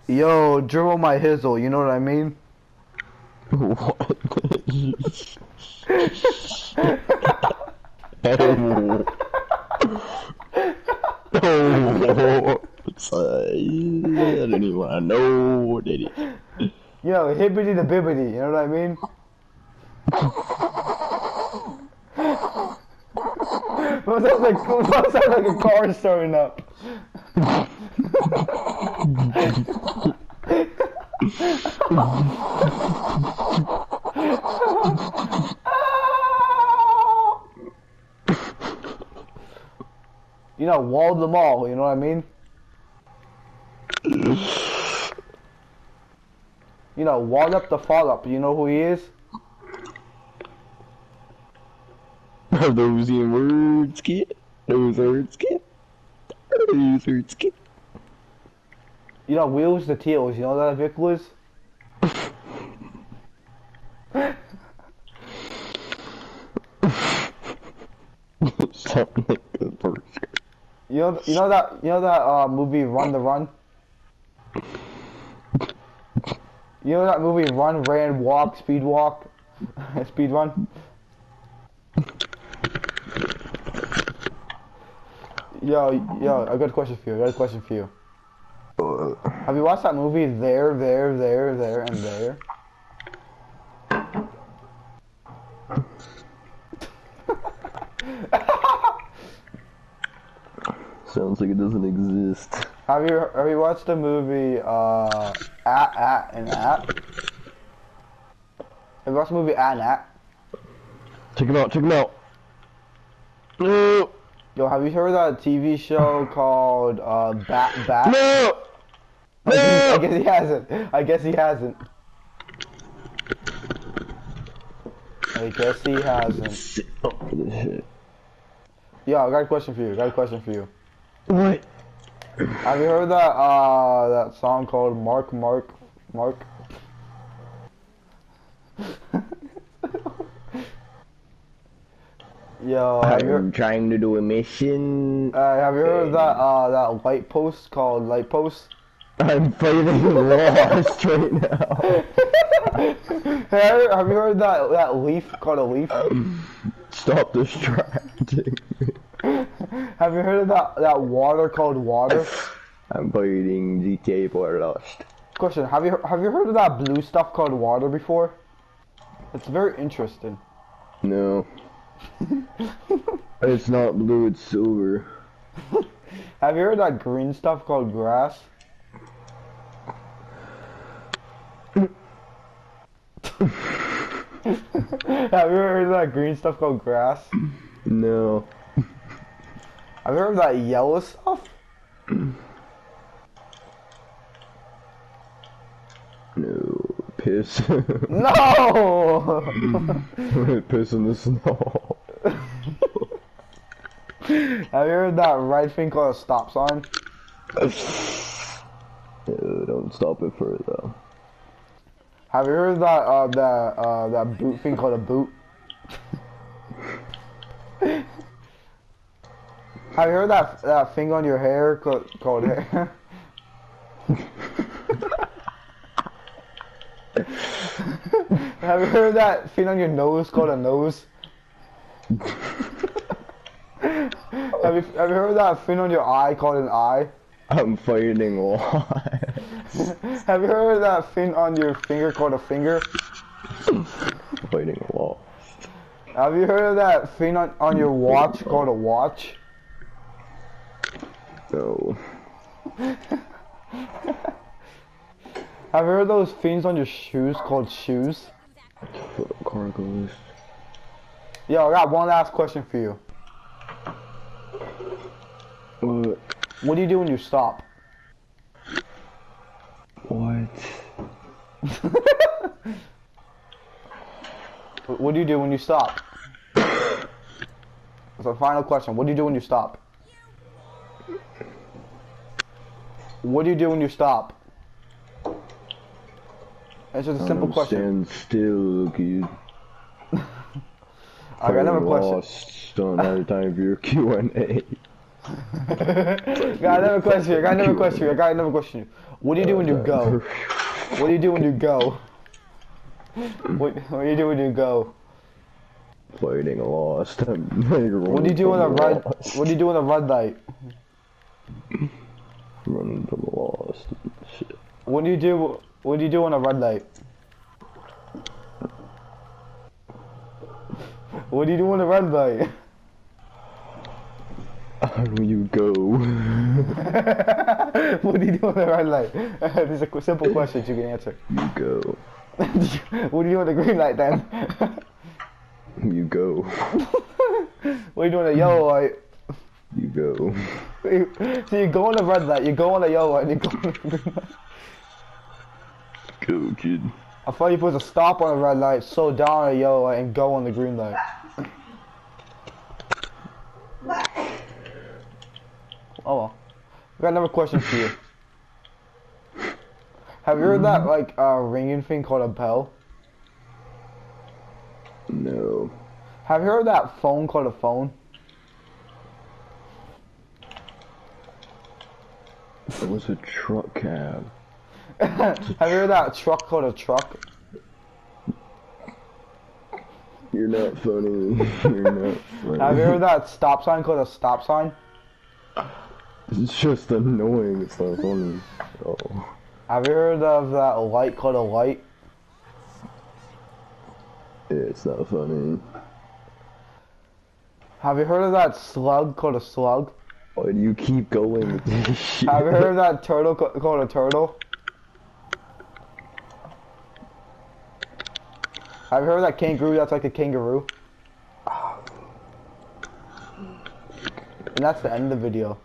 Yo, dribble my hizzle, you know what I mean? What? Oh. Oh. I didn't even want to know, did it? Yo, hibbity the bibbity, you know what I mean? What sounds like a car starting up? You know, wall them all, you know what I mean? You know, wall up the fall up, you know who he is? Are those your words, kid? Those words, kid? Those words, kid? You know, Wheels the Teals, you know what that vehicle is? Sound like a burger. You know that movie Run the Run? You know that movie Run, Ran, Walk, Speed Walk, Speed Run? Yo, I got a question for you. Have you watched that movie There, and There? Sounds like it doesn't exist. Have you watched the movie At and At? Have you watched the movie At and At? Check him out. No! Yo, have you heard of that TV show called Bat? No! I guess he hasn't. I guess he hasn't. Sit up for this shit. Yo, I got a question for you. What? Have you heard that song called Mark? Yo, I'm trying to do a mission. have you heard of that light post called Light Post? I'm fighting lost right now. Have you heard that leaf called a leaf? Stop distracting me. Have you heard of that water called water? I'm fighting Gta5 Lost. Question: Have you heard of that blue stuff called water before? It's very interesting. No. It's not blue, it's silver. Have you heard of that green stuff called grass? Have you heard of that green stuff called grass? No. Have you heard of that yellow stuff? No. Piss. No! Piss in the snow. Have you heard that red thing called a stop sign? No, don't stop it further. Have you heard that boot thing called a boot? Have you heard that thing on your hair called hair? Have you heard that thing on your nose called a nose? Have you heard that thing on your eye called an eye? I'm fighting lost. Have you heard of that thing on your finger called a finger? Fighting lost. Have you heard of that thing on your watch called a watch? No. Have you heard of those things on your shoes called shoes? Cargoes. Yo, I got one last question for you. What? What do you do when you stop? What? What do you do when you stop? That's a final question. What do you do when you stop? What do you do when you stop? It's just a simple question. Stand still, kid. I got another question. Lost. Don't have time for your Q&A. Got another question. Got another question. What do you do when you go? What do you do when you go? What do you do when you go? Fighting lost. What do you do in a red? What do you do in a red light? Running from the lost. Shit. What do you do? What do you do in a red light? What do you do in a red light? How do you go? What do you do in a red light? These are simple questions you can answer. You go. What do you do in the green light then? You go. What are you doing in a yellow light? You go. So you go on the red light, you go on the yellow light, and you go on the green light. Go, kid. I thought you supposed to stop on the red light, slow down on the yellow light, and go on the green light. Oh well. I got another question for you. Have you heard that, like, ringing thing called a bell? No. Have you heard that phone called a phone? It was a truck cab. Have you heard that truck called a truck? You're not funny. You're not funny. Have you heard that stop sign called a stop sign? It's just annoying. It's not funny. Oh. Have you heard of that light called a light? It's not funny. Have you heard of that slug called a slug? Why do you keep going with this shit? Have you heard of that turtle called a turtle? Have you heard of that kangaroo that's like a kangaroo? And that's the end of the video.